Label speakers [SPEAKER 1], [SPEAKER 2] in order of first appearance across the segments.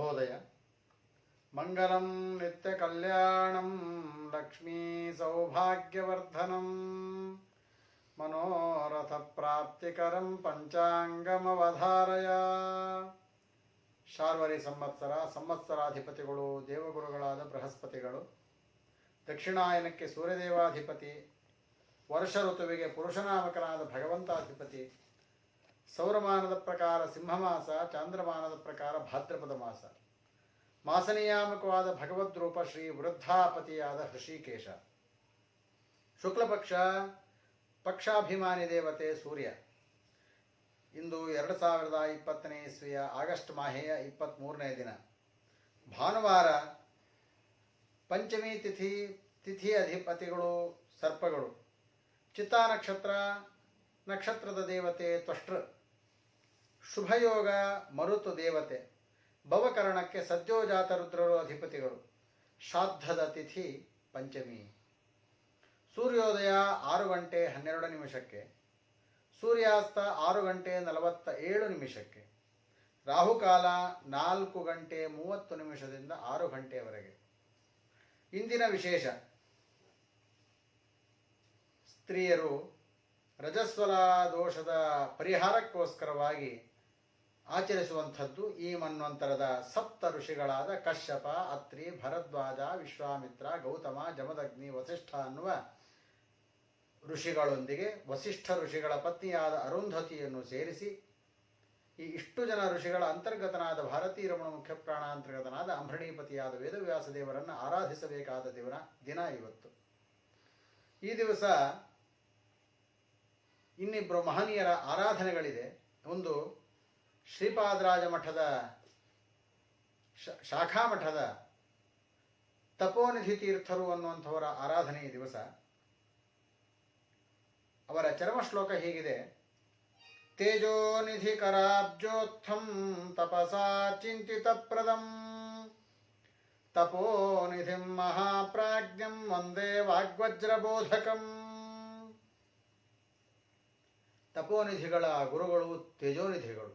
[SPEAKER 1] ಶುಭೋದಯ. ಮಂಗಲಂ ನಿತ್ಯ ಕಲ್ಯಾಣಂ ಲಕ್ಷ್ಮೀ ಸೌಭಾಗ್ಯವರ್ಧನಂ ಮನೋರಥ ಪ್ರಾಪ್ತಿಕರಂ ಪಂಚಾಂಗಮವಧಾರಯ. ಶಾರ್ವರಿ ಸಂವತ್ಸರಾಧಿಪತಿಗಳು ದೇವಗುರುಗಳಾದ ಬೃಹಸ್ಪತಿಗಳು, ದಕ್ಷಿಣಾಯನಕ್ಕೆ ಸೂರ್ಯದೇವಾಧಿಪತಿ, ವರ್ಷ ಋತುವಿಗೆ ಪುರುಷನಾಮಕನಾದ ಭಗವಂತಾಧಿಪತಿ, ಸೌರಮಾನದ ಪ್ರಕಾರ ಸಿಂಹಮಾಸ, ಚಾಂದ್ರಮಾನದ ಪ್ರಕಾರ ಭಾದ್ರಪದ ಮಾಸ, ಮಾಸನಿಯಾಮಕವಾದ ಭಗವದ್ರೂಪ ಶ್ರೀ ವೃದ್ಧಾಪತಿಯಾದ ಹೃಷಿಕೇಶ, ಶುಕ್ಲಪಕ್ಷ ಪಕ್ಷಾಭಿಮಾನಿ ದೇವತೆ ಸೂರ್ಯ. ಇಂದು 2020ನೇ ಇಸ್ವಿಯ ಆಗಸ್ಟ್ ಮಾಹೆಯ 23ನೇ ದಿನ, ಭಾನುವಾರ. ಪಂಚಮಿ ತಿಥಿ ಅಧಿಪತಿಗಳು ಸರ್ಪಗಳು. ಚಿತ್ತಾ ನಕ್ಷತ್ರದ ದೇವತೆ ತ್ವಷ್ಟೃ. ಶುಭಯೋಗ ಮರುತು ದೇವತೆ. ಭವಕರಣಕ್ಕೆ ಸದ್ಯೋಜಾತ ರುದ್ರರು ಅಧಿಪತಿಗಳು. ಶ್ರಾದ್ದದ ತಿಥಿ ಪಂಚಮಿ. ಸೂರ್ಯೋದಯ 6 ಗಂಟೆ 12 ನಿಮಿಷಕ್ಕೆ, ಸೂರ್ಯಾಸ್ತ 6 ಗಂಟೆ 47 ನಿಮಿಷಕ್ಕೆ, ರಾಹುಕಾಲ 4 ಗಂಟೆ 30 ನಿಮಿಷದಿಂದ 6 ಗಂಟೆಯವರೆಗೆ. ಇಂದಿನ ವಿಶೇಷ: ಸ್ತ್ರೀಯರು ರಜಸ್ವಲ ದೋಷದ ಪರಿಹಾರಕ್ಕೋಸ್ಕರವಾಗಿ ಆಚರಿಸುವಂಥದ್ದು ಈ ಮನ್ವಂತರದ ಸಪ್ತ ಋಷಿಗಳಾದ ಕಶ್ಯಪ, ಅತ್ರಿ, ಭರದ್ವಾಜ, ವಿಶ್ವಾಮಿತ್ರ, ಗೌತಮ, ಜಮದಗ್ನಿ, ವಸಿಷ್ಠ ಅನ್ನುವ ಋಷಿಗಳೊಂದಿಗೆ ವಸಿಷ್ಠ ಋಷಿಗಳ ಪತ್ನಿಯಾದ ಅರುಂಧತಿಯನ್ನು ಸೇರಿಸಿ ಈ ಇಷ್ಟು ಜನ ಋಷಿಗಳ ಅಂತರ್ಗತನಾದ ಭಾರತೀ ರಮಣ ಮುಖ್ಯ ಪ್ರಾಣಾಂತರ್ಗತನಾದ ಅಂಬರಣೀಪತಿಯಾದ ವೇದವ್ಯಾಸ ದೇವರನ್ನು ಆರಾಧಿಸಬೇಕಾದ ದಿನ ಇವತ್ತು. ಈ ದಿವಸ ಇನ್ನಿಬ್ಬರು ಮಹನೀಯರ ಆರಾಧನೆಗಳಿದೆ. ಒಂದು ಶ್ರೀಪಾದರಾಜ ಮಠದ ಶಾಖಾ ಮಠದ ತಪೋನಿಧಿ ತೀರ್ಥರು ಅನ್ನುವಂಥವರ ಆರಾಧನೆ ಈ ದಿವಸ. ಅವರ ಚರಮ ಶ್ಲೋಕ ಹೀಗಿದೆ: ತೇಜೋನಿಧಿ ಕರಾಬ್ಜೋತ್ಥಂ ತಪಸಾ ಚಿಂತಿತಪ್ರದಂ ತಪೋನಿಧಿಂ ಮಹಾಪ್ರಾಜ್ಞಂ ವಂದೇ ವಾಗ್ವಜ್ರಬೋಧಕಂ. ತಪೋನಿಧಿಗಳ ಗುರುಗಳು ತೇಜೋನಿಧಿಗಳು.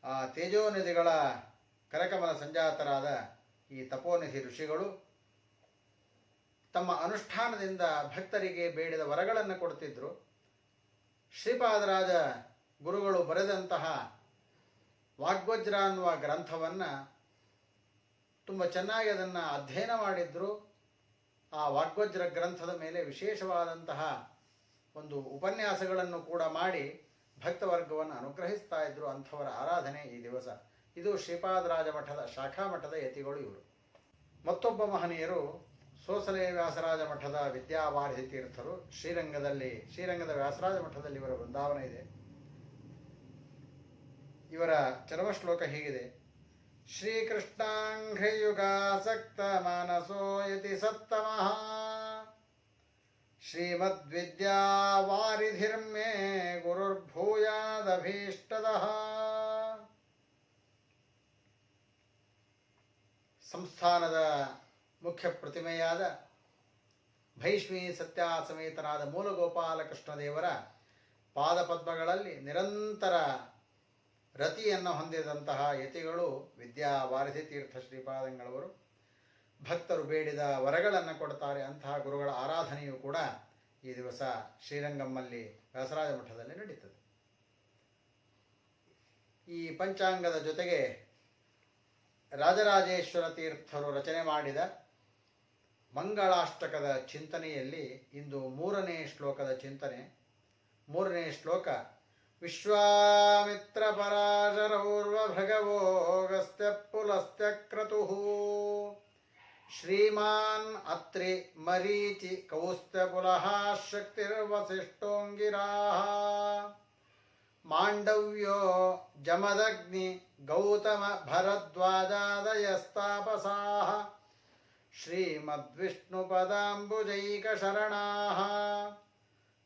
[SPEAKER 1] ಆ ತೇಜೋನಿಧಿಗಳ ಕರಕಮಲ ಸಂಜಾತರಾದ ಈ ತಪೋನಿಧಿ ಋಷಿಗಳು ತಮ್ಮ ಅನುಷ್ಠಾನದಿಂದ ಭಕ್ತರಿಗೆ ಬೇಡಿದ ವರಗಳನ್ನು ಕೊಡ್ತಿದ್ರು. ಶ್ರೀಪಾದರಾಜ ಗುರುಗಳು ಬರೆದಂತಹ ವಾಗ್ವಜ್ರ ಅನ್ನುವ ಗ್ರಂಥವನ್ನು ತುಂಬ ಚೆನ್ನಾಗಿ ಅದನ್ನು ಅಧ್ಯಯನ ಮಾಡಿದ್ರು. ಆ ವಾಗ್ವಜ್ರ ಗ್ರಂಥದ ಮೇಲೆ ವಿಶೇಷವಾದಂತಹ ಒಂದು ಉಪನ್ಯಾಸಗಳನ್ನು ಕೂಡ ಮಾಡಿ ಭಕ್ತವರ್ಗವನ್ನು ಅನುಗ್ರಹಿಸ್ತಾ ಇದ್ರು. ಅಂಥವರ ಆರಾಧನೆ ಈ ದಿವಸ. ಇದು ಶ್ರೀಪಾದರಾಜ ಮಠದ ಶಾಖಾ ಮಠದ ಯತಿಗಳು ಇವರು. ಮತ್ತೊಬ್ಬ ಮಹನೀಯರು ಸೋಸಲೆ ವ್ಯಾಸರಾಜ ಮಠದ ವಿದ್ಯಾವಾರಿಧಿ ತೀರ್ಥರು. ಶ್ರೀರಂಗದ ವ್ಯಾಸರಾಜ ಮಠದಲ್ಲಿ ಇವರ ವೃಂದಾವನ ಇದೆ. ಇವರ ಚರಮ ಶ್ಲೋಕ ಹೀಗಿದೆ: ಶ್ರೀಕೃಷ್ಣಾಂಘ್ರಿಯುಗಾಸಕ್ತ ಮಾನಸೋ ಯತಿ ಸತ್ತಮಃ ಶ್ರೀಮದ್ವಿದ್ಯಾವಾರಿಧಿರ್ಮೇ ಗುರುರ್ಭೂಯಾದಭೀಷ್ಟದಃ. ಸಂಸ್ಥಾನದ ಮುಖ್ಯ ಪ್ರತಿಮೆಯಾದ ಭೈಷ್ಮಿ ಸತ್ಯ ಸಮೇತನಾದ ಮೂಲಗೋಪಾಲಕೃಷ್ಣ ದೇವರ ಪಾದಪದ್ಮಗಳಲ್ಲಿ ನಿರಂತರ ರತಿಯನ್ನು ಹೊಂದಿದಂತಹ ಯತಿಗಳು ವಿದ್ಯಾವಾರಿಧಿ ತೀರ್ಥ ಶ್ರೀಪಾದಂಗಳವರು. ಭಕ್ತರು ಬೇಡಿದ ವರಗಳನ್ನು ಕೊಡ್ತಾರೆ. ಅಂತಹ ಗುರುಗಳ ಆರಾಧನೆಯೂ ಕೂಡ ಈ ದಿವಸ ಶ್ರೀರಂಗಮ್ಮಲ್ಲಿ ವ್ಯಾಸರಾಜ ಮಠದಲ್ಲಿ ನಡೀತದೆ. ಈ ಪಂಚಾಂಗದ ಜೊತೆಗೆ ರಾಜರಾಜೇಶ್ವರ ತೀರ್ಥರು ರಚನೆ ಮಾಡಿದ ಮಂಗಳಾಷ್ಟಕದ ಚಿಂತನೆಯಲ್ಲಿ ಇಂದು 3ನೇ ಶ್ಲೋಕದ ಚಿಂತನೆ. 3ನೇ ಶ್ಲೋಕ: ವಿಶ್ವಾಮಿತ್ರ ಪರಾಶರೌರ್ವ ಭೃಗವೋಗಸ್ತ್ಯ ಪುಲಸ್ತ್ಯ ಕ್ರತುಃ ಶ್ರೀಮಾನ್ ಅತ್ರಿ ಮರೀಚಿ ಕೌಸ್ತ್ಯ ಪುಲಃ ಶಕ್ತಿರ್ವಸಿಷ್ಠೋಂಗಿರಾಃ ಮಾಂಡವ್ಯೋ ಜಮದಗ್ನಿ ಗೌತಮ ಭರದ್ವಾಜಾದಯಸ್ತಾಪಸಾಃ ಶ್ರೀಮದ್ವಿಷ್ಣುಪದಾಂಬುಜೈಕಶರಣಾಃ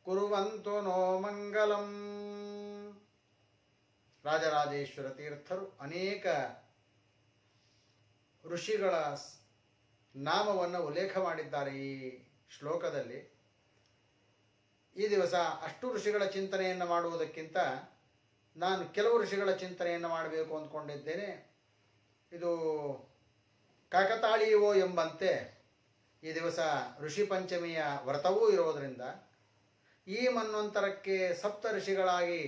[SPEAKER 1] ಕುರ್ವಂತು ನೋ ಮಂಗಲಂ. ರಾಜರಾಜೇಶ್ವರ ತೀರ್ಥರು ಅನೇಕ ಋಷಿಗಳ ನಾಮವನ್ನು ಉಲ್ಲೇಖ ಮಾಡಿದ್ದಾರೆ ಈ ಶ್ಲೋಕದಲ್ಲಿ. ಈ ದಿವಸ ಅಷ್ಟು ಋಷಿಗಳ ಚಿಂತನೆಯನ್ನು ಮಾಡುವುದಕ್ಕಿಂತ ನಾನು ಕೆಲವು ಋಷಿಗಳ ಚಿಂತನೆಯನ್ನು ಮಾಡಬೇಕು ಅಂದ್ಕೊಂಡಿದ್ದೇನೆ. ಇದು ಕಾಕತಾಳೀಯವೋ ಎಂಬಂತೆ ಈ ದಿವಸ ಋಷಿ ಪಂಚಮಿಯ ವ್ರತವೂ ಇರೋದರಿಂದ ಈ ಮನ್ವಂತರಕ್ಕೆ ಸಪ್ತ ಋಷಿಗಳಾಗಿ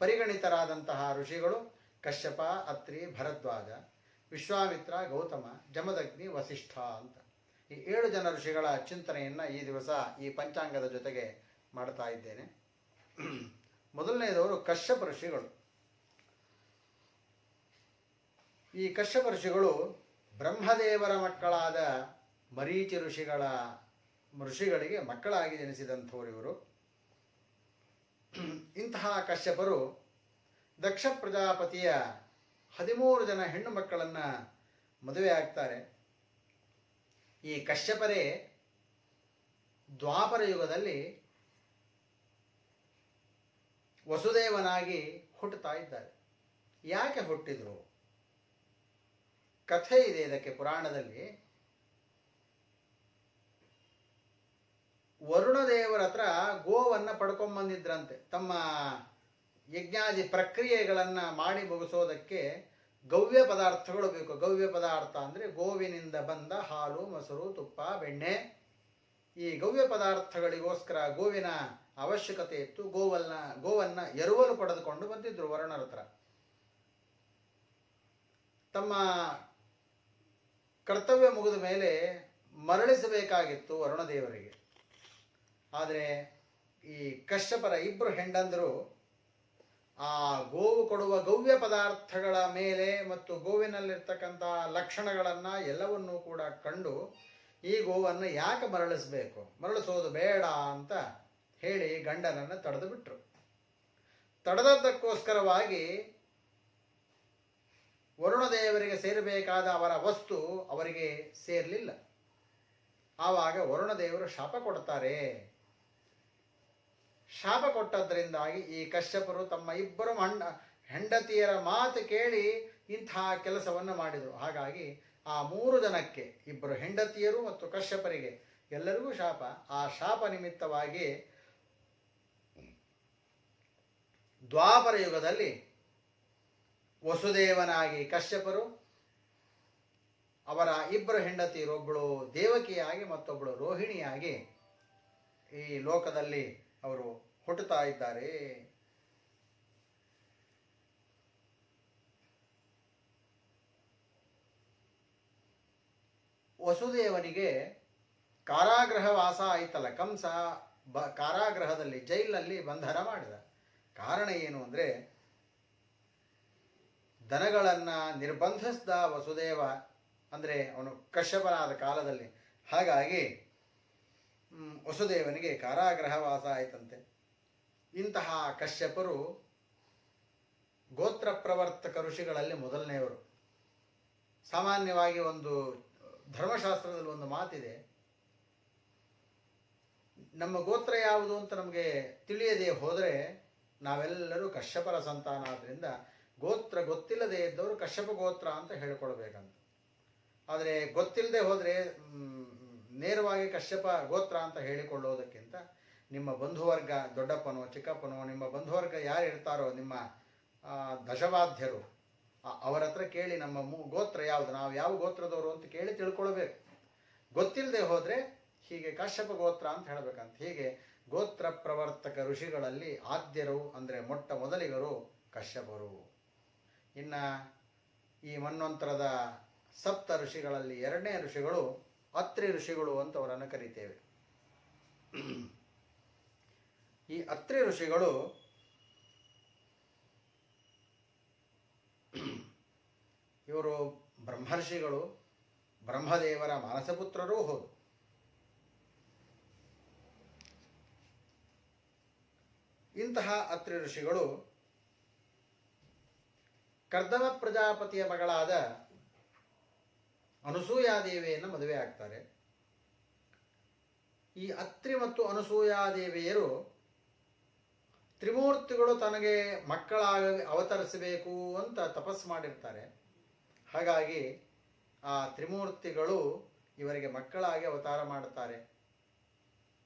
[SPEAKER 1] ಪರಿಗಣಿತರಾದಂತಹ ಋಷಿಗಳು ಕಶ್ಯಪ, ಅತ್ರಿ, ಭರದ್ವಾಜ, ವಿಶ್ವಾಮಿತ್ರ, ಗೌತಮ, ಜಮದಗ್ನಿ, ವಸಿಷ್ಠ ಅಂತ ಈ 7 ಜನ ಋಷಿಗಳ ಚಿಂತನೆಯನ್ನು ಈ ದಿವಸ ಈ ಪಂಚಾಂಗದ ಜೊತೆಗೆ ಮಾಡ್ತಾ ಇದ್ದೇನೆ. ಮೊದಲನೆಯದವರು ಕಶ್ಯಪ ಋಷಿಗಳು. ಈ ಕಶ್ಯಪ ಋಷಿಗಳು ಬ್ರಹ್ಮದೇವರ ಮಕ್ಕಳಾದ ಮರೀಚಿ ಋಷಿಗಳಿಗೆ ಮಕ್ಕಳಾಗಿ ಜನಿಸಿದಂಥವರು ಇವರು. ಇಂತಹ ಕಶ್ಯಪರು ದಕ್ಷ ಪ್ರಜಾಪತಿಯ 13 ಜನ ಹೆಣ್ಣು ಮಕ್ಕಳನ್ನು ಮದುವೆ ಆಗ್ತಾರೆ. ಈ ಕಶ್ಯಪರೇ ದ್ವಾಪರ ಯುಗದಲ್ಲಿ ವಸುದೇವನಾಗಿ ಹುಟ್ಟುತ್ತಾ ಇದ್ದಾರೆ. ಯಾಕೆ ಹುಟ್ಟಿದ್ರು? ಕಥೆ ಇದೆ ಇದಕ್ಕೆ ಪುರಾಣದಲ್ಲಿ. ವರುಣದೇವರ ಹತ್ರ ಗೋವನ್ನು ಪಡ್ಕೊಂಬಂದಿದ್ರಂತೆ. ತಮ್ಮ ಯಜ್ಞಾದಿ ಪ್ರಕ್ರಿಯೆಗಳನ್ನು ಮಾಡಿ ಮುಗಿಸೋದಕ್ಕೆ ಗವ್ಯ ಪದಾರ್ಥಗಳು ಬೇಕು. ಗವ್ಯ ಪದಾರ್ಥ ಅಂದರೆ ಗೋವಿನಿಂದ ಬಂದ ಹಾಲು, ಮೊಸರು, ತುಪ್ಪ, ಬೆಣ್ಣೆ. ಈ ಗವ್ಯ ಪದಾರ್ಥಗಳಿಗೋಸ್ಕರ ಗೋವಿನ ಅವಶ್ಯಕತೆ ಇತ್ತು. ಗೋವನ್ನು ಎರವಲು ಪಡೆದುಕೊಂಡು ಬಂದಿದ್ರು ವರುಣರ ಹತ್ರ. ತಮ್ಮ ಕರ್ತವ್ಯ ಮುಗಿದ ಮೇಲೆ ಮರಳಿಸಬೇಕಾಗಿತ್ತು ವರುಣದೇವರಿಗೆ. ಆದರೆ ಈ ಕಶ್ಯಪರ 2 ಹೆಂಡಂದರು ಆ ಗೋವು ಕೊಡುವ ಗವ್ಯ ಪದಾರ್ಥಗಳ ಮೇಲೆ ಮತ್ತು ಗೋವಿನಲ್ಲಿರ್ತಕ್ಕಂಥ ಲಕ್ಷಣಗಳನ್ನು ಎಲ್ಲವನ್ನೂ ಕೂಡ ಕಂಡು ಈ ಗೋವನ್ನು ಯಾಕೆ ಮರಳಿಸಬೇಕು, ಮರಳಿಸೋದು ಬೇಡ ಅಂತ ಹೇಳಿ ಗಂಡನನ್ನು ತಡೆದು ಬಿಟ್ರು. ತಡೆದದ್ದಕ್ಕೋಸ್ಕರವಾಗಿ ವರುಣದೇವರಿಗೆ ಸೇರಬೇಕಾದ ಅವರ ವಸ್ತು ಅವರಿಗೆ ಸೇರಲಿಲ್ಲ. ಆವಾಗ ವರುಣದೇವರು ಶಾಪ ಕೊಡ್ತಾರೆ. ಶಾಪ ಕೊಟ್ಟದ್ರಿಂದಾಗಿ ಈ ಕಶ್ಯಪರು ತಮ್ಮ 2 ಹೆಂಡತಿಯರ ಮಾತು ಕೇಳಿ ಇಂತಹ ಕೆಲಸವನ್ನು ಮಾಡಿದರು. ಹಾಗಾಗಿ ಆ 3 ಜನಕ್ಕೆ 2 ಹೆಂಡತಿಯರು ಮತ್ತು ಕಶ್ಯಪರಿಗೆ ಎಲ್ಲರಿಗೂ ಶಾಪ. ಆ ಶಾಪ ನಿಮಿತ್ತವಾಗಿ ದ್ವಾಪರ ಯುಗದಲ್ಲಿ ವಸುದೇವನಾಗಿ ಕಶ್ಯಪರು, ಅವರ 2 ಹೆಂಡತಿಯರು, ಒಬ್ಬಳು ದೇವಕಿಯಾಗಿ ಮತ್ತೊಬ್ಬಳು ರೋಹಿಣಿಯಾಗಿ ಈ ಲೋಕದಲ್ಲಿ ಅವರು ಹುಟ್ಟುತ್ತಾ ಇದ್ದಾರೆ. ವಸುದೇವನಿಗೆ ಕಾರಾಗೃಹ ವಾಸ ಆಯ್ತಲ್ಲ, ಕಂಸ ಕಾರಾಗೃಹದಲ್ಲಿ ಜೈಲಿನಲ್ಲಿ ಬಂಧನ ಮಾಡಿದ. ಕಾರಣ ಏನು ಅಂದರೆ ದನಗಳನ್ನು ನಿರ್ಬಂಧಿಸಿದ ವಸುದೇವ, ಅಂದರೆ ಅವನು ಕಶ್ಯಪನಾದ ಕಾಲದಲ್ಲಿ. ಹಾಗಾಗಿ ವಸುದೇವನಿಗೆ ಕಾರಾಗೃಹ ವಾಸ ಆಯ್ತಂತೆ. ಇಂತಹ ಕಶ್ಯಪರು ಗೋತ್ರ ಪ್ರವರ್ತಕ ಋಷಿಗಳಲ್ಲಿ ಮೊದಲನೆಯವರು. ಸಾಮಾನ್ಯವಾಗಿ ಒಂದು ಧರ್ಮಶಾಸ್ತ್ರದಲ್ಲಿ ಒಂದು ಮಾತಿದೆ, ನಮ್ಮ ಗೋತ್ರ ಯಾವುದು ಅಂತ ನಮಗೆ ತಿಳಿಯದೆ ಹೋದರೆ ನಾವೆಲ್ಲರೂ ಕಶ್ಯಪರ ಸಂತಾನ. ಆದ್ದರಿಂದ ಗೋತ್ರ ಗೊತ್ತಿಲ್ಲದೆ ಇದ್ದವರು ಕಶ್ಯಪ ಗೋತ್ರ ಅಂತ ಹೇಳ್ಕೊಳ್ಬೇಕಂತ. ಆದರೆ ಗೊತ್ತಿಲ್ಲದೆ ಹೋದರೆ ನೇರವಾಗಿ ಕಶ್ಯಪ ಗೋತ್ರ ಅಂತ ಹೇಳಿಕೊಳ್ಳೋದಕ್ಕಿಂತ ನಿಮ್ಮ ಬಂಧುವರ್ಗ, ದೊಡ್ಡಪ್ಪನೋ ಚಿಕ್ಕಪ್ಪನೋ, ನಿಮ್ಮ ಬಂಧುವರ್ಗ ಯಾರು ಇರ್ತಾರೋ, ನಿಮ್ಮ ದಶವಾದ್ಯರು, ಅವರ ಹತ್ರ ಕೇಳಿ ನಮ್ಮ ಗೋತ್ರ ಯಾವುದು, ನಾವು ಯಾವ ಗೋತ್ರದವರು ಅಂತ ಕೇಳಿ ತಿಳ್ಕೊಳ್ಬೇಕು. ಗೊತ್ತಿಲ್ಲದೆ ಹೋದರೆ ಹೀಗೆ ಕಶ್ಯಪ ಗೋತ್ರ ಅಂತ ಹೇಳಬೇಕಂತ. ಹೀಗೆ ಗೋತ್ರ ಪ್ರವರ್ತಕ ಋಷಿಗಳಲ್ಲಿ ಆದ್ಯರು ಅಂದರೆ ಮೊಟ್ಟ ಮೊದಲಿಗರು ಕಶ್ಯಪರು. ಇನ್ನು ಈ ಮನ್ವಂತರದ ಸಪ್ತ ಋಷಿಗಳಲ್ಲಿ 2ನೇ ಋಷಿಗಳು ಅತ್ರಿ ಋಷಿಗಳು ಅಂತ ಅವರನ್ನು ಕರೀತೇವೆ. ಈ ಅತ್ರಿ ಋಷಿಗಳು ಇವರು ಬ್ರಹ್ಮರ್ಷಿಗಳು, ಬ್ರಹ್ಮದೇವರ ಮಾನಸಪುತ್ರರೂ ಹೌದು. ಇಂತಹ ಅತ್ರಿ ಋಷಿಗಳು ಕರ್ದಮ ಪ್ರಜಾಪತಿಯ ಮಗಳಾದ ಅನಸೂಯಾದೇವಿಯನ್ನು ಮದುವೆ ಆಗ್ತಾರೆ. ಈ ಅತ್ರಿ ಮತ್ತು ಅನಸೂಯಾದೇವಿಯರು ತ್ರಿಮೂರ್ತಿಗಳು ತನಗೆ ಮಕ್ಕಳಾಗಿ ಅವತರಿಸಬೇಕು ಅಂತ ತಪಸ್ಸು ಮಾಡಿರ್ತಾರೆ. ಹಾಗಾಗಿ ಆ ತ್ರಿಮೂರ್ತಿಗಳು ಇವರಿಗೆ ಮಕ್ಕಳಾಗಿ ಅವತಾರ ಮಾಡುತ್ತಾರೆ.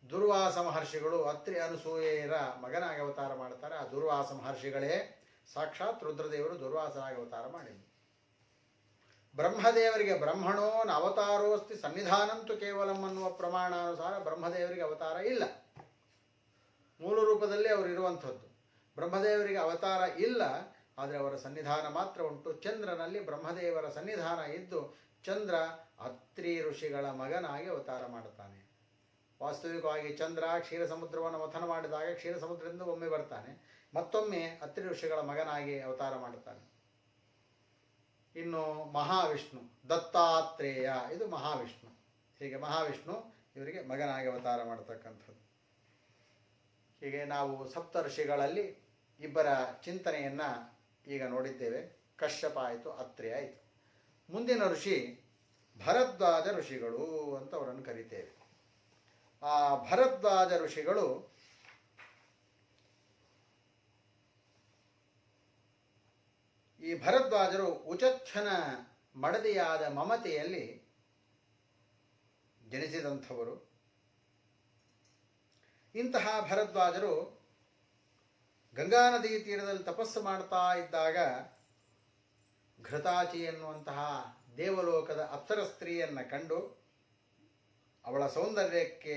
[SPEAKER 1] ದುರ್ವಾಸ ಮಹರ್ಷಿಗಳು ಅತ್ರಿ ಅನಸೂಯೆಯರ ಮಗನಾಗಿ ಅವತಾರ ಮಾಡ್ತಾರೆ. ಆ ದುರ್ವಾಸ ಮಹರ್ಷಿಗಳೇ ಸಾಕ್ಷಾತ್ ರುದ್ರದೇವರು ದುರ್ವಾಸನಾಗಿ ಅವತಾರ ಮಾಡಿದರು. ಬ್ರಹ್ಮದೇವರಿಗೆ ಬ್ರಹ್ಮಣೋನ್ ಅವತಾರೋಸ್ತಿ ಸನ್ನಿಧಾನಂತು ಕೇವಲಂ ಅನ್ನುವ ಪ್ರಮಾಣಾನುಸಾರ ಬ್ರಹ್ಮದೇವರಿಗೆ ಅವತಾರ ಇಲ್ಲ. ಮೂಲ ರೂಪದಲ್ಲಿ ಅವರು ಇರುವಂಥದ್ದು. ಬ್ರಹ್ಮದೇವರಿಗೆ ಅವತಾರ ಇಲ್ಲ, ಆದರೆ ಅವರ ಸನ್ನಿಧಾನ ಮಾತ್ರ ಉಂಟು. ಚಂದ್ರನಲ್ಲಿ ಬ್ರಹ್ಮದೇವರ ಸನ್ನಿಧಾನ ಇದ್ದು ಚಂದ್ರ ಅತ್ರಿ ಋಷಿಗಳ ಮಗನಾಗಿ ಅವತಾರ ಮಾಡುತ್ತಾನೆ. ವಾಸ್ತವಿಕವಾಗಿ ಚಂದ್ರ ಕ್ಷೀರ ಸಮುದ್ರವನ್ನು ಮಥನ ಮಾಡಿದಾಗ ಕ್ಷೀರ ಸಮುದ್ರದಿಂದ ಒಮ್ಮೆ ಬರ್ತಾನೆ, ಮತ್ತೊಮ್ಮೆ ಅತ್ರಿ ಋಷಿಗಳ ಮಗನಾಗಿ ಅವತಾರ ಮಾಡುತ್ತಾನೆ. ಇನ್ನು ಮಹಾವಿಷ್ಣು ದತ್ತಾತ್ರೇಯ, ಇದು ಮಹಾವಿಷ್ಣು. ಹೀಗೆ ಮಹಾವಿಷ್ಣು ಇವರಿಗೆ ಮಗನಾಗಿ ಅವತಾರ ಮಾಡತಕ್ಕಂಥದ್ದು. ಹೀಗೆ ನಾವು ಸಪ್ತ ಋಷಿಗಳಲ್ಲಿ ಇಬ್ಬರ ಚಿಂತನೆಯನ್ನು ಈಗ ನೋಡಿದ್ದೇವೆ. ಕಶ್ಯಪ ಆಯಿತು, ಅತ್ರಿ ಆಯಿತು. ಮುಂದಿನ ಋಷಿ ಭರದ್ವಾಜ ಋಷಿಗಳು ಅಂತ ಅವರನ್ನು ಕರಿತೇವೆ. ಆ ಭರದ್ವಾಜ ಋಷಿಗಳು ಈ ಭರದ್ವಾಜರು ಉಚಥ್ಯನ ಮಡದಿಯಾದ ಮಮತೆಯಲ್ಲಿ ಜನಿಸಿದಂಥವರು. ಇಂತಹ ಭರದ್ವಾಜರು ಗಂಗಾ ನದಿ ತೀರದಲ್ಲಿ ತಪಸ್ಸು ಮಾಡ್ತಾ ಇದ್ದಾಗ ಘೃತಾಚಿ ಎನ್ನುವಂತಹ ದೇವಲೋಕದ ಅಪ್ಸರ ಸ್ತ್ರೀಯನ್ನು ಕಂಡು ಅವಳ ಸೌಂದರ್ಯಕ್ಕೆ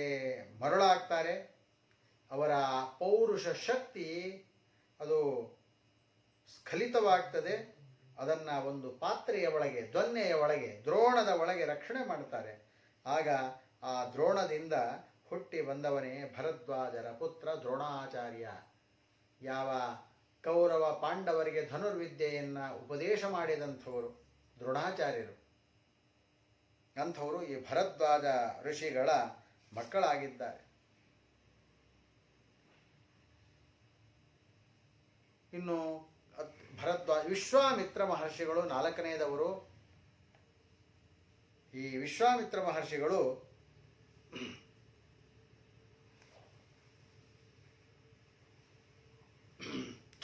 [SPEAKER 1] ಮರುಳಾಗ್ತಾರೆ. ಅವರ ಪೌರುಷ ಶಕ್ತಿ ಅದು ಸ್ಖಲಿತವಾಗ್ತದೆ. ಅದನ್ನು ಒಂದು ಪಾತ್ರೆಯ ಒಳಗೆ, ದೊನ್ನೆಯ ಒಳಗೆ, ದ್ರೋಣದ ಒಳಗೆ ರಕ್ಷಣೆ ಮಾಡ್ತಾರೆ. ಆಗ ಆ ದ್ರೋಣದಿಂದ ಹುಟ್ಟಿ ಬಂದವನೇ ಭರದ್ವಾಜರ ಪುತ್ರ ದ್ರೋಣಾಚಾರ್ಯ. ಯಾವ ಕೌರವ ಪಾಂಡವರಿಗೆ ಧನುರ್ವಿದ್ಯೆಯನ್ನು ಉಪದೇಶ ಮಾಡಿದಂಥವರು ದ್ರೋಣಾಚಾರ್ಯರು. ಅಂಥವರು ಈ ಭರದ್ವಾಜ ಋಷಿಗಳ ಮಕ್ಕಳಾಗಿದ್ದಾರೆ. ಇನ್ನು ವಿಶ್ವಾಮಿತ್ರ ಮಹರ್ಷಿಗಳು ನಾಲ್ಕನೆಯದವರು. ಈ ವಿಶ್ವಾಮಿತ್ರ ಮಹರ್ಷಿಗಳು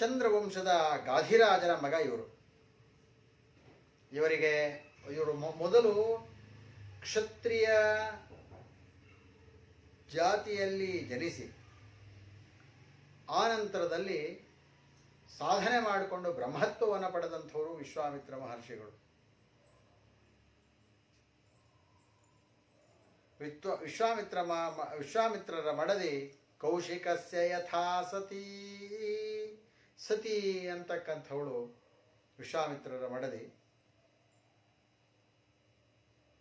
[SPEAKER 1] ಚಂದ್ರವಂಶದ ಗಾಧಿರಾಜನ ಮಗ ಇವರು. ಇವರು ಮೊದಲು ಕ್ಷತ್ರಿಯ ಜಾತಿಯಲ್ಲಿ ಜನಿಸಿ ಆನಂತರದಲ್ಲಿ ಸಾಧನೆ ಮಾಡಿಕೊಂಡು ಬ್ರಹ್ಮತ್ವವನ್ನು ಪಡೆದಂಥವರು ವಿಶ್ವಾಮಿತ್ರ ಮಹರ್ಷಿಗಳು. ವಿಶ್ವಾಮಿತ್ರರ ಮಡದಿ ಕೌಶಿಕಸ್ಯ ಯಥಾ ಸತೀ. ಸತಿ ಅಂತಕ್ಕಂಥವಳು ವಿಶ್ವಾಮಿತ್ರರ ಮಡದಿ.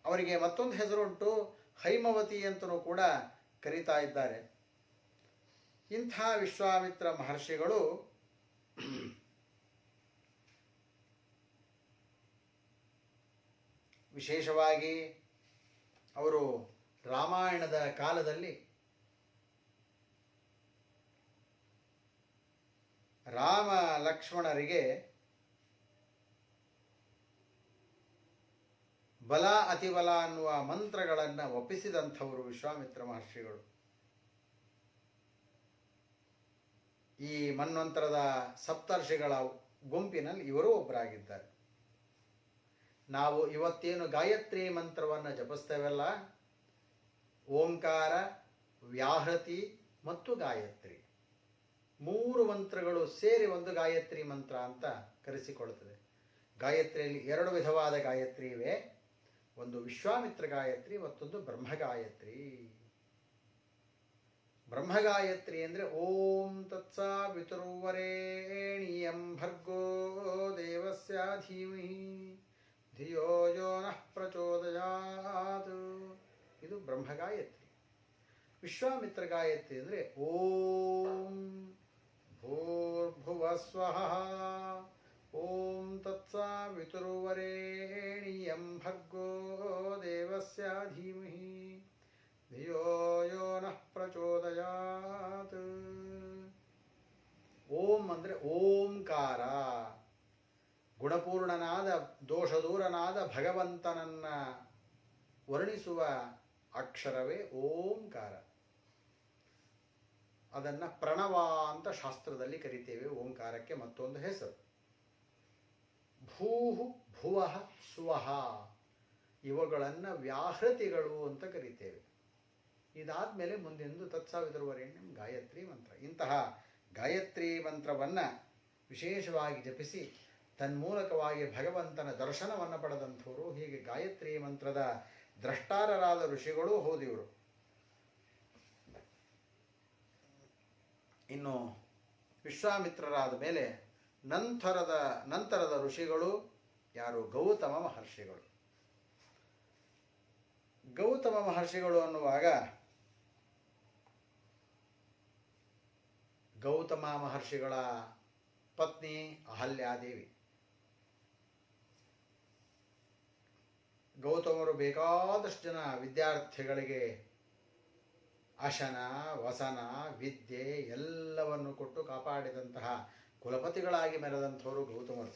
[SPEAKER 1] ಅವರಿಗೆ ಮತ್ತೊಂದು ಹೆಸರುಂಟು, ಹೈಮವತಿ ಅಂತಲೂ ಕೂಡ ಕರೀತಾ ಇದ್ದಾರೆ. ಇಂಥ ವಿಶ್ವಾಮಿತ್ರ ಮಹರ್ಷಿಗಳು ವಿಶೇಷವಾಗಿ ಅವರು ರಾಮಾಯಣದ ಕಾಲದಲ್ಲಿ ರಾಮ ಲಕ್ಷ್ಮಣರಿಗೆ ಬಲ ಅತಿಬಲ ಅನ್ನುವ ಮಂತ್ರಗಳನ್ನು ಒಪ್ಪಿಸಿದಂಥವರು ವಿಶ್ವಾಮಿತ್ರ ಮಹರ್ಷಿಗಳು. ಈ ಮನ್ವಂತರದ ಸಪ್ತರ್ಷಿಗಳ ಗುಂಪಿನಲ್ಲಿ ಇವರು ಒಬ್ಬರಾಗಿದ್ದಾರೆ. ನಾವು ಇವತ್ತೇನು ಗಾಯತ್ರಿ ಮಂತ್ರವನ್ನು ಜಪಿಸ್ತೇವಲ್ಲ, ಓಂಕಾರ, ವ್ಯಾಹೃತಿ ಮತ್ತು ಗಾಯತ್ರಿ, ಮೂರು ಮಂತ್ರಗಳು ಸೇರಿ ಒಂದು ಗಾಯತ್ರಿ ಮಂತ್ರ ಅಂತ ಕರೆಸಿಕೊಳ್ಳುತ್ತದೆ. ಗಾಯತ್ರಿಯಲ್ಲಿ ಎರಡು ವಿಧವಾದ ಗಾಯತ್ರಿ ಇವೆ. ಒಂದು ವಿಶ್ವಾಮಿತ್ರ ಗಾಯತ್ರಿ, ಮತ್ತೊಂದು ಬ್ರಹ್ಮಗಾಯತ್ರಿ. ಬ್ರಹ್ಮಗಾಯತ್ರಿ ಅಂದರೆ ಓಂ ತತ್ಸವಿತುರ್ವರೇಣ್ಯಂ ಭರ್ಗೋ ದೇವಸ್ಯ ಧೀಮಹಿ ಧಿಯೋ ಯೋ ನಃ ಪ್ರಚೋದಯಾತ್. ಇದು ಬ್ರಹ್ಮಗಾಯತ್ರಿ. ವಿಶ್ವಾಮಿತ್ರ ಗಾಯತ್ರಿ ಅಂದರೆ ಓಂ ಭೂರ್ಭುವಸ್ವಃ ಓಂ ತತ್ಸವಿತುರ್ವರೇಣ್ಯಂ ಭರ್ಗೋ ದೇವಸ್ಯ ಧೀಮಹಿ ಧಿಯೋ ಯೋ ನಃ ಪ್ರಚೋದಯಾತ್. ಓಂ ಅಂದರೆ ಓಂಕಾರ, ಗುಣಪೂರ್ಣನಾದ ದೋಷದೂರನಾದ ಭಗವಂತನನ್ನ ವರ್ಣಿಸುವ ಅಕ್ಷರವೇ ಓಂಕಾರ. ಅದನ್ನು ಪ್ರಣವ ಅಂತ ಶಾಸ್ತ್ರದಲ್ಲಿ ಕರಿತೇವೆ. ಓಂಕಾರಕ್ಕೆ ಮತ್ತೊಂದು ಹೆಸರು ಭೂಹು ಭುವಃ ಸುವಃ, ಇವುಗಳನ್ನು ವ್ಯಾಹೃತಿಗಳು ಅಂತ ಕರಿತೇವೆ. ಇದಾದ್ಮೇಲೆ ಮುಂದೆಂದು ತತ್ಸವಿತುರ್ವರೇಣ್ಯಂ ಗಾಯತ್ರಿ ಮಂತ್ರ. ಇಂತಹ ಗಾಯತ್ರಿ ಮಂತ್ರವನ್ನು ವಿಶೇಷವಾಗಿ ಜಪಿಸಿ ತನ್ಮೂಲಕವಾಗಿ ಭಗವಂತನ ದರ್ಶನವನ್ನು ಪಡೆದಂಥವರು. ಹೀಗೆ ಗಾಯತ್ರಿ ಮಂತ್ರದ ದ್ರಷ್ಟಾರರಾದ ಋಷಿಗಳೂ ಹೌದಿವರು. ಇನ್ನು ವಿಶ್ವಾಮಿತ್ರರಾದ ಮೇಲೆ ನಂತರದ ಋಷಿಗಳು ಯಾರು? ಗೌತಮ ಮಹರ್ಷಿಗಳು. ಗೌತಮ ಮಹರ್ಷಿಗಳು ಅನ್ನುವಾಗ ಗೌತಮ ಮಹರ್ಷಿಗಳ ಪತ್ನಿ ಅಹಲ್ಯಾದೇವಿ. ಗೌತಮರು ಬೇಕಾದಷ್ಟು ಜನ ವಿದ್ಯಾರ್ಥಿಗಳಿಗೆ ಅಶನ, ವಸನ, ವಿದ್ಯೆ ಎಲ್ಲವನ್ನು ಕೊಟ್ಟು ಕಾಪಾಡಿದಂತಹ ಕುಲಪತಿಗಳಾಗಿ ಮೆರೆದಂಥವರು ಗೌತಮರು.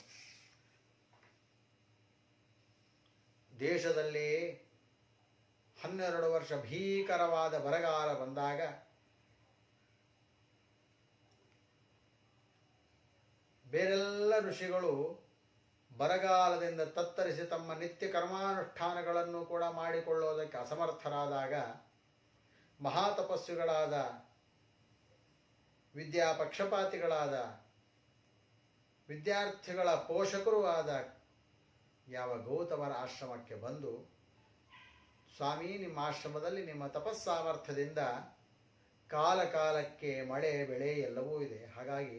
[SPEAKER 1] ದೇಶದಲ್ಲಿ 12 ವರ್ಷ ಭೀಕರವಾದ ಬರಗಾಲ ಬಂದಾಗ ಬೇರೆಲ್ಲ ಋಷಿಗಳು ಬರಗಾಲದಿಂದ ತತ್ತರಿಸಿ ತಮ್ಮ ನಿತ್ಯ ಕರ್ಮಾನುಷ್ಠಾನಗಳನ್ನು ಕೂಡ ಮಾಡಿಕೊಳ್ಳುವುದಕ್ಕೆ ಅಸಮರ್ಥರಾದಾಗ ಮಹಾತಪಸ್ವಿಗಳಾದ ವಿದ್ಯಾಪಕ್ಷಪಾತಿಗಳಾದ ವಿದ್ಯಾರ್ಥಿಗಳ ಪೋಷಕರೂ ಆದ ಯಾವ ಗೌತಮರ ಆಶ್ರಮಕ್ಕೆ ಬಂದು, ಸ್ವಾಮಿ, ನಿಮ್ಮ ಆಶ್ರಮದಲ್ಲಿ ನಿಮ್ಮ ತಪಸ್ಸಾಮರ್ಥ್ಯದಿಂದ ಕಾಲಕ್ಕೆ ಮಳೆ ಬೆಳೆ ಎಲ್ಲವೂ ಇದೆ. ಹಾಗಾಗಿ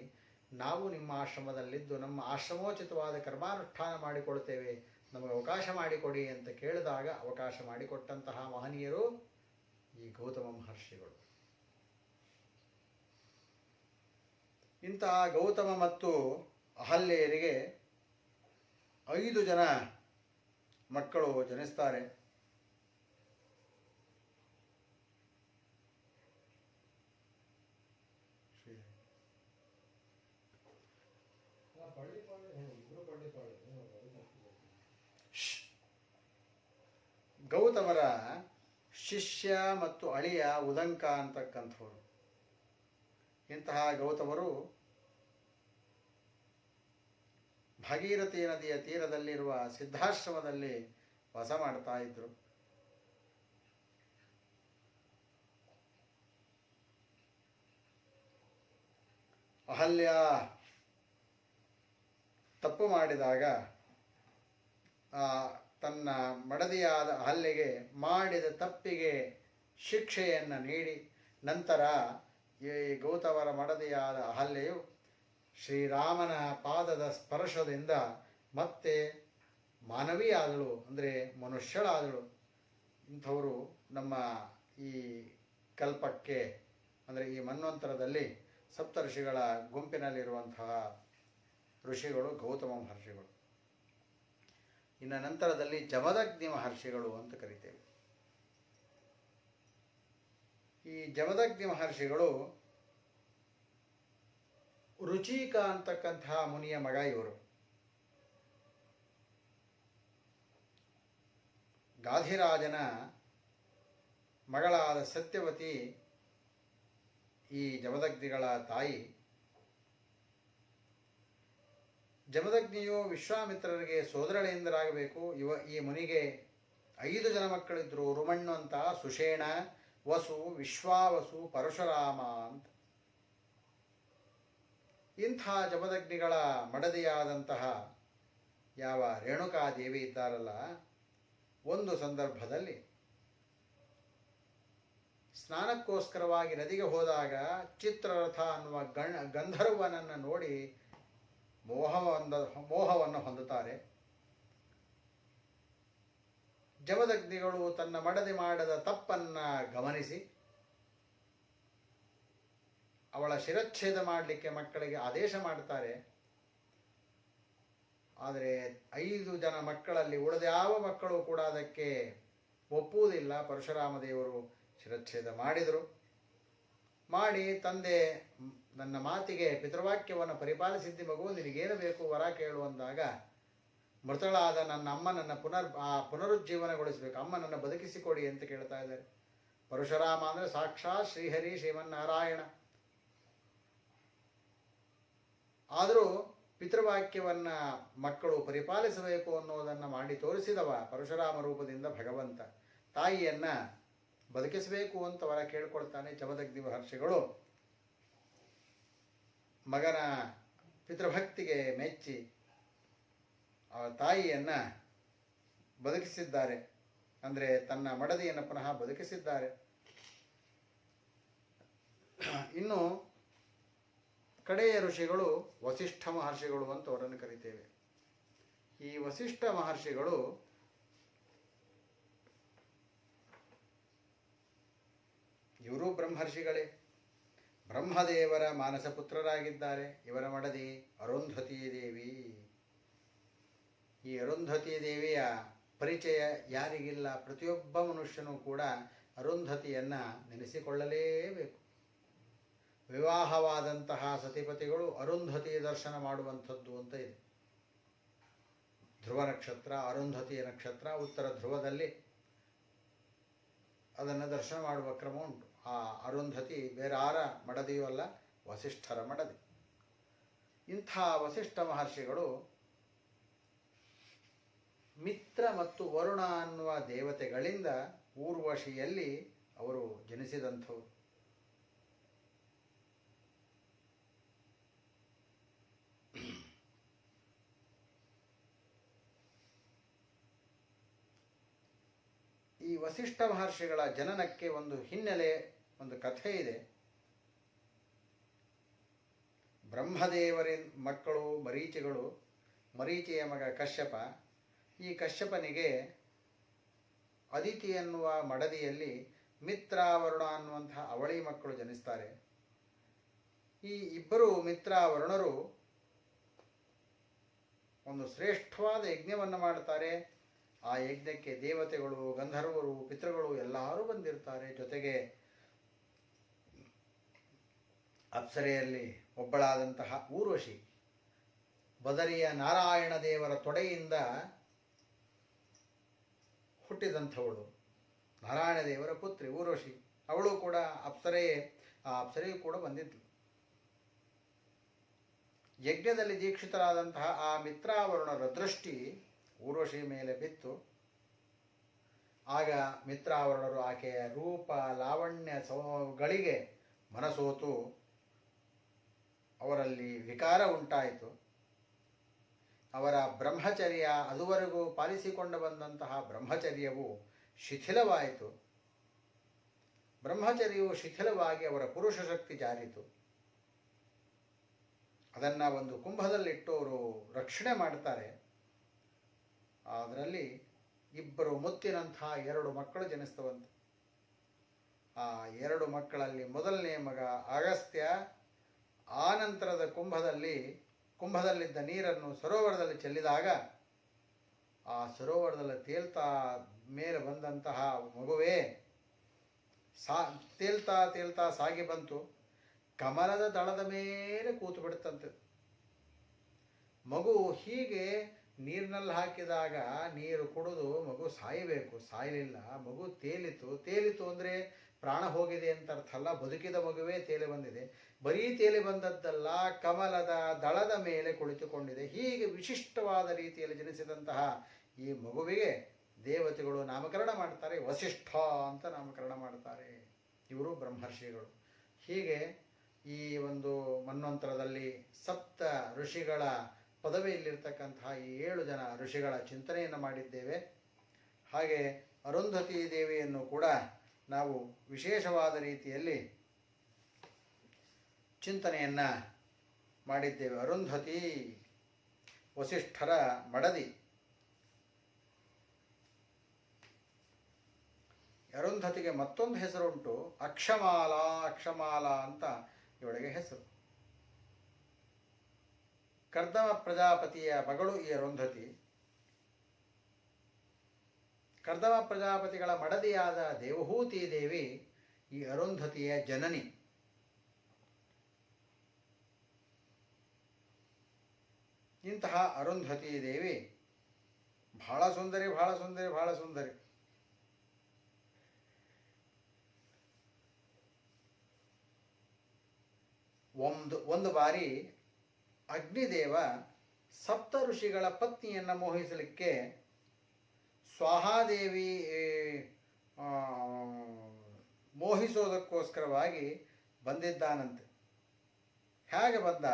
[SPEAKER 1] ನಾವು ನಿಮ್ಮ ಆಶ್ರಮದಲ್ಲಿದ್ದು ನಮ್ಮ ಆಶ್ರಮೋಚಿತವಾದ ಕರ್ಮಾನುಷ್ಠಾನ ಮಾಡಿಕೊಡ್ತೇವೆ, ನಮಗೆ ಅವಕಾಶ ಮಾಡಿಕೊಡಿ ಅಂತ ಕೇಳಿದಾಗ ಅವಕಾಶ ಮಾಡಿಕೊಟ್ಟಂತಹ ಮಹನೀಯರು ಈ ಗೌತಮ ಮಹರ್ಷಿಗಳು. ಇಂತಹ ಗೌತಮ ಮತ್ತು ಅಹಲ್ಯೆಯರಿಗೆ 5 ಜನ ಮಕ್ಕಳು ಜನಿಸ್ತಾರೆ. ಗೌತಮರ ಶಿಷ್ಯ ಮತ್ತು ಅಳಿಯ ಉದಂಕ ಅಂತಕ್ಕಂಥವರು. ಇಂತಹ ಗೌತಮರು ಭಾಗೀರಥಿ ನದಿಯ ತೀರದಲ್ಲಿರುವ ಸಿದ್ಧಾಶ್ರಮದಲ್ಲಿ ವಾಸ ಮಾಡ್ತಾ ಇದ್ರು. ಅಹಲ್ಯ ತಪ್ಪು ಮಾಡಿದಾಗ ತನ್ನ ಮಡದಿಯಾದ ಅಹಲ್ಯೆಗೆ ಮಾಡಿದ ತಪ್ಪಿಗೆ ಶಿಕ್ಷೆಯನ್ನು ನೀಡಿ ನಂತರ ಈ ಗೌತಮರ ಮಡದಿಯಾದ ಅಹಲ್ಯೆಯು ಶ್ರೀರಾಮನ ಪಾದದ ಸ್ಪರ್ಶದಿಂದ ಮತ್ತೆ ಮಾನವೀಯಾದಳು, ಅಂದರೆ ಮನುಷ್ಯಳಾದಳು. ಇಂಥವರು ನಮ್ಮ ಈ ಕಲ್ಪಕ್ಕೆ, ಅಂದರೆ ಈ ಮನ್ವಂತರದಲ್ಲಿ ಸಪ್ತಋಷಿಗಳ ಗುಂಪಿನಲ್ಲಿರುವಂತಹ ಋಷಿಗಳು ಗೌತಮ ಮಹರ್ಷಿಗಳು. ಇನ್ನು ನಂತರದಲ್ಲಿ ಜಮದಗ್ನಿ ಮಹರ್ಷಿಗಳು ಅಂತ ಕರಿತೇವೆ. ಈ ಜಮದಗ್ನಿ ಮಹರ್ಷಿಗಳು ರುಚಿಕ ಅಂತಕ್ಕಂತಹ ಮುನಿಯ ಮಗ ಇವರು. ಗಾಧಿರಾಜನ ಮಗಳಾದ ಸತ್ಯವತಿ ಈ ಜಮದಗ್ನಿಗಳ ತಾಯಿ. ಜಮದಗ್ನಿಯು ವಿಶ್ವಾಮಿತ್ರರಿಗೆ ಸೋದರಳೆಂದರಾಗಬೇಕು. ಈ ಮುನಿಗೆ 5 ಜನ ಮಕ್ಕಳಿದ್ರು. ರುಮಣ್ಣು ಅಂತ, ಸುಷೇಣ, ವಸು, ವಿಶ್ವಾವಸು, ಪರಶುರಾಮ ಅಂತ. ಇಂಥ ಜಮದಗ್ನಿಗಳ ಮಡದಿಯಾದಂತಹ ಯಾವ ರೇಣುಕಾದೇವಿ ಇದ್ದಾರಲ್ಲ, ಒಂದು ಸಂದರ್ಭದಲ್ಲಿ ಸ್ನಾನಕ್ಕೋಸ್ಕರವಾಗಿ ನದಿಗೆ ಹೋದಾಗ ಚಿತ್ರರಥ ಅನ್ನುವ ಗಂಧರ್ವನನ್ನು ನೋಡಿ ಮೋಹವನ್ನು ಹೊಂದುತ್ತಾರೆ. ಜಮದಗ್ನಿಗಳು ತನ್ನ ಮಡದಿ ಮಾಡದ ತಪ್ಪನ್ನ ಗಮನಿಸಿ ಅವಳ ಶಿರಚ್ಛೇದ ಮಾಡಲಿಕ್ಕೆ ಮಕ್ಕಳಿಗೆ ಆದೇಶ ಮಾಡ್ತಾರೆ. ಆದರೆ 5 ಜನ ಮಕ್ಕಳಲ್ಲಿ ಉಳಿದ ಯಾವ ಮಕ್ಕಳು ಕೂಡ ಅದಕ್ಕೆ ಒಪ್ಪುವುದಿಲ್ಲ. ಪರಶುರಾಮ ದೇವರು ಶಿರಚ್ಛೇದ ಮಾಡಿದರು. ಮಾಡಿ ತಂದೆ ನನ್ನ ಮಾತಿಗೆ ಪಿತೃವಾಕ್ಯವನ್ನು ಪರಿಪಾಲಿಸಿದ್ದಿ ಮಗು, ನಿನಗೇನು ಬೇಕು ವರ ಕೇಳು ಅಂದಾಗ ಮೃತಳಾದ ನನ್ನ ಅಮ್ಮನನ್ನು ಪುನರುಜ್ಜೀವನಗೊಳಿಸಬೇಕು, ಅಮ್ಮನನ್ನು ಬದುಕಿಸಿಕೊಡಿ ಅಂತ ಕೇಳ್ತಾ ಇದ್ದಾರೆ. ಪರಶುರಾಮ ಅಂದರೆ ಸಾಕ್ಷಾತ್ ಶ್ರೀಹರಿ ಶ್ರೀಮನ್ನಾರಾಯಣ. ಆದರೂ ಪಿತೃವಾಕ್ಯವನ್ನು ಮಕ್ಕಳು ಪರಿಪಾಲಿಸಬೇಕು ಅನ್ನೋದನ್ನು ಮಾಡಿ ತೋರಿಸಿದವ ಪರಶುರಾಮ ರೂಪದಿಂದ ಭಗವಂತ. ತಾಯಿಯನ್ನು ಬದುಕಿಸಬೇಕು ಅಂತ ವರ ಕೇಳ್ಕೊಳ್ತಾನೆ. ಜಮದಗ್ನಿ ಮಹರ್ಷಿಗಳು ಮಗನ ಪಿತೃಭಕ್ತಿಗೆ ಮೆಚ್ಚಿ ಆ ತಾಯಿಯನ್ನು ಬದುಕಿಸಿದ್ದಾರೆ, ಅಂದರೆ ತನ್ನ ಮಡದಿಯನ್ನು ಪುನಃ ಬದುಕಿಸಿದ್ದಾರೆ. ಇನ್ನು ಕಡೆಯ ಋಷಿಗಳು ವಸಿಷ್ಠ ಮಹರ್ಷಿಗಳು ಅಂತ ಅವರನ್ನು ಕರಿತೇವೆ. ಈ ವಸಿಷ್ಠ ಮಹರ್ಷಿಗಳು ಇವರು ಬ್ರಹ್ಮರ್ಷಿಗಳೇ, ಬ್ರಹ್ಮದೇವರ ಮಾನಸ ಪುತ್ರರಾಗಿದ್ದಾರೆ. ಇವರ ಮಡದಿ ಅರುಂಧತಿ ದೇವಿ. ಈ ಅರುಂಧತಿ ದೇವಿಯ ಪರಿಚಯ ಯಾರಿಗಿಲ್ಲ? ಪ್ರತಿಯೊಬ್ಬ ಮನುಷ್ಯನೂ ಕೂಡ ಅರುಂಧತಿಯನ್ನು ನೆನೆಸಿಕೊಳ್ಳಲೇಬೇಕು. ವಿವಾಹವಾದಂತಹ ಸತಿಪತಿಗಳು ಅರುಂಧತಿ ದರ್ಶನ ಮಾಡುವಂಥದ್ದು ಅಂತ ಇದೆ. ಧ್ರುವ ನಕ್ಷತ್ರ, ಅರುಂಧತಿಯ ನಕ್ಷತ್ರ ಉತ್ತರ ಧ್ರುವದಲ್ಲಿ ಅದನ್ನು ದರ್ಶನ ಮಾಡುವ ಕ್ರಮ ಉಂಟು. ಆ ಅರುಂಧತಿ ಬೇರೆ ಯಾರ ಮಡದಿಯೂ ಅಲ್ಲ, ವಸಿಷ್ಠರ ಮಡದಿ. ಇಂಥ ವಸಿಷ್ಠ ಮಹರ್ಷಿಗಳು ಮಿತ್ರ ಮತ್ತು ವರುಣ ಅನ್ನುವ ದೇವತೆಗಳಿಂದ ಊರ್ವಶಿಯಲ್ಲಿ ಅವರು ಜನಿಸಿದಂಥವರು. ಈ ವಸಿಷ್ಠ ಮಹರ್ಷಿಗಳ ಜನನಕ್ಕೆ ಒಂದು ಹಿನ್ನೆಲೆ, ಒಂದು ಕಥೆ ಇದೆ. ಬ್ರಹ್ಮದೇವರ ಮಕ್ಕಳು ಮರೀಚಿಗಳು. ಮರೀಚಿಯ ಮಗ ಕಶ್ಯಪ. ಈ ಕಶ್ಯಪನಿಗೆ ಅದಿತಿ ಎನ್ನುವ ಮಡದಿಯಲ್ಲಿ ಮಿತ್ರಾವರುಣ ಅನ್ನುವಂತಹ ಅವಳಿ ಮಕ್ಕಳು ಜನಿಸ್ತಾರೆ. ಈ ಇಬ್ಬರು ಮಿತ್ರಾವರುಣರು ಒಂದು ಶ್ರೇಷ್ಠವಾದ ಯಜ್ಞವನ್ನು ಮಾಡುತ್ತಾರೆ. ಆ ಯಜ್ಞಕ್ಕೆ ದೇವತೆಗಳು, ಗಂಧರ್ವರು, ಪಿತೃಗಳು ಎಲ್ಲರೂ ಬಂದಿರ್ತಾರೆ. ಜೊತೆಗೆ ಅಪ್ಸರೆಯಲ್ಲಿ ಒಬ್ಬಳಾದಂತಹ ಊರ್ವಶಿ, ಬದರಿಯ ನಾರಾಯಣ ದೇವರ ತೊಡೆಯಿಂದ ಹುಟ್ಟಿದಂಥವಳು, ನಾರಾಯಣ ದೇವರ ಪುತ್ರಿ ಊರ್ವಶಿ. ಅವಳು ಕೂಡ ಅಪ್ಸರೆಯೂ ಕೂಡ ಬಂದಿದ್ಳು. ಯಜ್ಞದಲ್ಲಿ ದೀಕ್ಷಿತರಾದಂತಹ ಆ ಮಿತ್ರಾವರುಣರ ದೃಷ್ಟಿ ಊರ್ವಶಿ ಮೇಲೆ ಬಿತ್ತು. ಆಗ ಮಿತ್ರಾವರುಣರು ಆಕೆಯ ರೂಪ ಲಾವಣ್ಯಗಳಿಗೆ ಮನಸೋತು ಅವರಲ್ಲಿ ವಿಕಾರ ಉಂಟಾಯಿತು. ಅವರ ಬ್ರಹ್ಮಚರ್ಯ, ಅದುವರೆಗೂ ಪಾಲಿಸಿಕೊಂಡು ಬಂದಂತಹ ಬ್ರಹ್ಮಚರ್ಯವು ಶಿಥಿಲವಾಯಿತು. ಬ್ರಹ್ಮಚರ್ಯವು ಶಿಥಿಲವಾಗಿ ಅವರ ಪುರುಷ ಶಕ್ತಿ ಜಾರಿತು. ಅದನ್ನು ಒಂದು ಕುಂಭದಲ್ಲಿಟ್ಟು ಅವರು ರಕ್ಷಣೆ ಮಾಡ್ತಾರೆ. ಅದರಲ್ಲಿ ಇಬ್ಬರು ಮುತ್ತಿನಂತಹ 2 ಮಕ್ಕಳು ಜನಿಸ್ತವಂತೆ. ಆ 2 ಮಕ್ಕಳಲ್ಲಿ ಮೊದಲನೆಯ ಮಗ ಅಗಸ್ತ್ಯ. ಆ ನಂತರದ ಕುಂಭದಲ್ಲಿದ್ದ ನೀರನ್ನು ಸರೋವರದಲ್ಲಿ ಚೆಲ್ಲಿದಾಗ ಆ ಸರೋವರದಲ್ಲಿ ತೇಲ್ತಾ ಮೇಲೆ ಬಂದಂತಹ ಮಗುವೇ ತೇಲ್ತಾ ಸಾಗಿ ಬಂತು. ಕಮಲದ ದಳದ ಮೇಲೆ ಕೂತು ಬಿಡುತ್ತಂತೆ ಮಗು. ಹೀಗೆ ನೀರಿನಲ್ಲಿ ಹಾಕಿದಾಗ ನೀರು ಕುಡಿದು ಮಗು ಸಾಯಬೇಕು, ಸಾಯಲಿಲ್ಲ. ಮಗು ತೇಲಿತು ಅಂದರೆ ಪ್ರಾಣ ಹೋಗಿದೆ ಅಂತ ಅರ್ಥ ಅಲ್ಲ, ಬದುಕಿದ ಮಗುವೇ ತೇಲಿ ಬಂದಿದೆ. ಬರೀ ತೇಲಿ ಬಂದದ್ದಲ್ಲ, ಕಮಲದ ದಳದ ಮೇಲೆ ಕುಳಿತುಕೊಂಡಿದೆ. ಹೀಗೆ ವಿಶಿಷ್ಟವಾದ ರೀತಿಯಲ್ಲಿ ಜನಿಸಿದಂತಹ ಈ ಮಗುವಿಗೆ ದೇವತೆಗಳು ನಾಮಕರಣ ಮಾಡ್ತಾರೆ. ವಸಿಷ್ಠ ಅಂತ ನಾಮಕರಣ ಮಾಡ್ತಾರೆ. ಇವರು ಬ್ರಹ್ಮರ್ಷಿಗಳು. ಹೀಗೆ ಈ ಒಂದು ಮನ್ವಂತರದಲ್ಲಿ 7 ಋಷಿಗಳ ಪದವಿಯಲ್ಲಿರ್ತಕ್ಕಂತಹ ಈ 7 ಜನ ಋಷಿಗಳ ಚಿಂತನೆಯನ್ನು ಮಾಡಿದ್ದೇವೆ. ಹಾಗೆ ಅರುಂಧತಿ ದೇವಿಯನ್ನು ಕೂಡ ನಾವು ವಿಶೇಷವಾದ ರೀತಿಯಲ್ಲಿ ಚಿಂತನೆಯನ್ನು ಮಾಡಿದ್ದೇವೆ. ಅರುಂಧತಿ ವಸಿಷ್ಠರ ಮಡದಿ. ಅರುಂಧತಿಗೆ ಮತ್ತೊಂದು ಹೆಸರುಂಟು, ಅಕ್ಷಮಾಲಾ ಅಂತ ಇವಳಿಗೆ ಹೆಸರು. ಕರ್ದಮ ಪ್ರಜಾಪತಿಯ ಮಗಳು ಈ ಅರುಂಧತಿ. ಕರ್ದಮ ಪ್ರಜಾಪತಿಗಳ ಮಡದಿಯಾದ ದೇವಹೂತಿ ದೇವಿ ಈ ಅರುಂಧತಿಯ ಜನನಿ. ಇಂತಹ ಅರುಂಧತಿ ದೇವಿ ಬಹಳ ಸುಂದರಿ. ಒಂದು ಬಾರಿ ಅಗ್ನಿದೇವ 7 ಋಷಿಗಳ ಪತ್ನಿಯನ್ನು ಮೋಹಿಸಲಿಕ್ಕೆ ಸ್ವಾಹಾದೇವಿ ಮೋಹಿಸೋದಕ್ಕೋಸ್ಕರವಾಗಿ ಬಂದಿದ್ದಾನಂತೆ. ಹೇಗೆ ಬಂದ?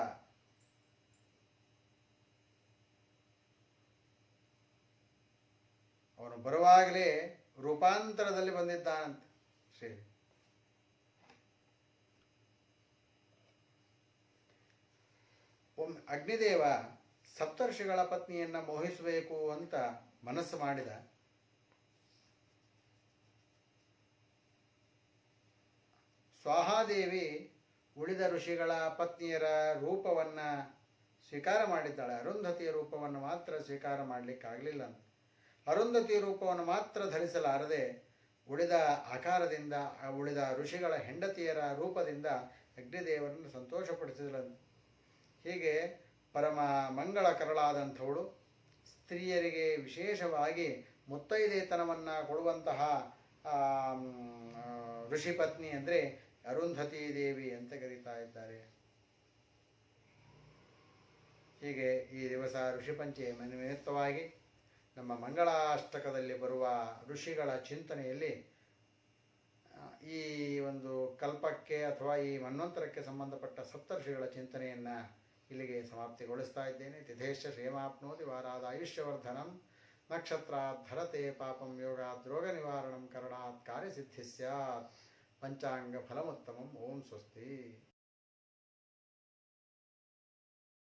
[SPEAKER 1] ಬರುವಾಗಲೇ ರೂಪಾಂತರದಲ್ಲಿ ಬಂದಿದ್ದಾನಂತೆ ಶ್ರೀ. ಒಮ್ಮೆ ಅಗ್ನಿದೇವ ಸಪ್ತರ್ಷಿಗಳ ಪತ್ನಿಯನ್ನ ಮೋಹಿಸಬೇಕು ಅಂತ ಮನಸ್ಸು ಮಾಡಿದ. ಸ್ವಾಹಾದೇವಿ ಉಳಿದ ಋಷಿಗಳ ಪತ್ನಿಯರ ರೂಪವನ್ನ ಸ್ವೀಕಾರ ಮಾಡಿದ್ದಾಳೆ. ಅರುಂಧತಿಯ ರೂಪವನ್ನು ಮಾತ್ರ ಸ್ವೀಕಾರ ಮಾಡಲಿಕ್ಕಾಗಲಿಲ್ಲ ಅಂತ. ಅರುಂಧತಿಯ ರೂಪವನ್ನು ಮಾತ್ರ ಧರಿಸಲಾರದೆ ಉಳಿದ ಆಕಾರದಿಂದ ಉಳಿದ ಋಷಿಗಳ ಹೆಂಡತಿಯರ ರೂಪದಿಂದ ಅಗ್ನಿದೇವರನ್ನು ಸಂತೋಷಪಡಿಸಿದಳಂತೆ. ಹೀಗೆ ಪರಮ ಮಂಗಳಕರಳಾದಂಥವಳು, ಸ್ತ್ರೀಯರಿಗೆ ವಿಶೇಷವಾಗಿ ಮುತ್ತೈದೆತನವನ್ನು ಕೊಡುವಂತಹ ಋಷಿ ಪತ್ನಿ ಅಂದರೆ ಅರುಂಧತಿ ದೇವಿ ಅಂತ ಕರೀತಾ ಇದ್ದಾರೆ. ಹೀಗೆ ಈ ದಿವಸ ಋಷಿಪಂಚಮಿ ನಿಮಿತ್ತವಾಗಿ ನಮ್ಮ ಮಂಗಳಾಷ್ಟಕದಲ್ಲಿ ಬರುವ ಋಷಿಗಳ ಚಿಂತನೆಯಲ್ಲಿ ಈ ಒಂದು ಕಲ್ಪಕ್ಕೆ ಅಥವಾ ಈ ಮನ್ವಂತರಕ್ಕೆ ಸಂಬಂಧಪಟ್ಟ ಸಪ್ತರ್ಷಿಗಳ ಚಿಂತನೆಯನ್ನು ಇಲ್ಲಿಗೆ ಸಮಾಪ್ತಿಗೊಳಿಸ್ತಾ ಇದ್ದೇನೆ. ತಿಥೇಶ್ಚ ಕ್ಷೇಮಾಪ್ನೋತಿ ವಾರಾದ ಆಯುಷ್ಯವರ್ಧನಂ ನಕ್ಷತ್ರಾತ್ ಧರತೆ ಪಾಪಂ ಯೋಗಾತ್ ರೋಗ ನಿವಾರಣಂ ಕರಣಾತ್ ಕಾರ್ಯಸಿದ್ಧಿ ಸ್ಯಾತ್ ಪಂಚಾಂಗ ಫಲಮುತ್ತಮಂ. ಓಂ ಸ್ವಸ್ತಿ.